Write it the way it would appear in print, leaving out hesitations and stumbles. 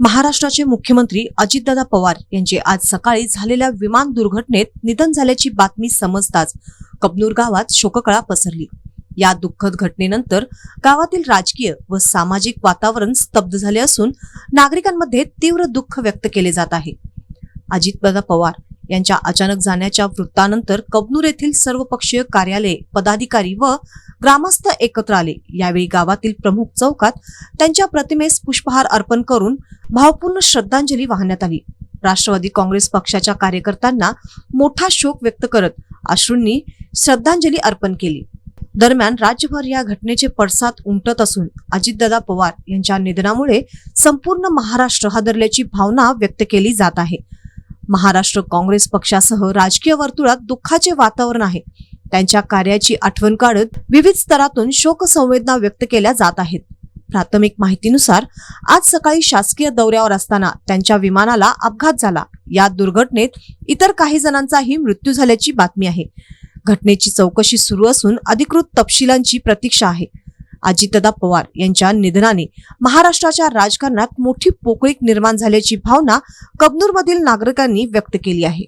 महाराष्ट्राचे मुख्यमंत्री अजितदादा पवार यांचे आज सकाळी झालेल्या विमान दुर्घटनेत निधन झाल्याची बातमी समजताच कबनूर गावात शोककळा पसरली। या दुःखद घटनेनंतर गावातील राजकीय व सामाजिक वातावरण स्तब्ध झाले असून नागरिकांमध्ये तीव्र दुःख व्यक्त केले जात आहे। अजितदादा पवार यांच्या अचानक जाण्याच्या वृत्तानंतर कबनूर येथील सर्वपक्षीय कार्यालय, पदाधिकारी व ग्रामस्थ एकत्र आले। यावेळी गावातील प्रमुख चौकात त्यांच्या प्रतिमेस पुष्पहार अर्पण करून भावपूर्ण श्रद्धांजली वाहण्यात आली। राष्ट्रवादी काँग्रेस पक्षाच्या कार्यकर्त्यांना मोठा शोक व्यक्त करत अश्रूंनी श्रद्धांजली अर्पण केली। दरम्यान राज्यभर या घटनेचे पडसाद उमटत असून अजितदादा पवार यांच्या निधनामुळे संपूर्ण महाराष्ट्र हादरल्याची भावना व्यक्त केली जात आहे। महाराष्ट्र काँग्रेस पक्षासह राजकीय वर्तुळात दुःखाचे वातावरण आहे। त्यांच्या कार्याची आठवण काढत विविध स्तरातून शोक संवेदना व्यक्त केल्या जात आहेत। प्राथमिक माहितीनुसार आज सकाळी शासकीय दौऱ्यावर असताना त्यांच्या विमानाला अपघात झाला। या दुर्घटनेत इतर काही जणांचाही मृत्यू झाल्याची बातमी आहे। घटनेची चौकशी सुरू असून अधिकृत तपशिलांची प्रतीक्षा आहे। अजितदादा पवार यांच्या निधनाने महाराष्ट्राच्या राजकारणात मोठी पोकळीक निर्माण झाल्याची भावना कबनूरमधील नागरिकांनी व्यक्त केली आहे।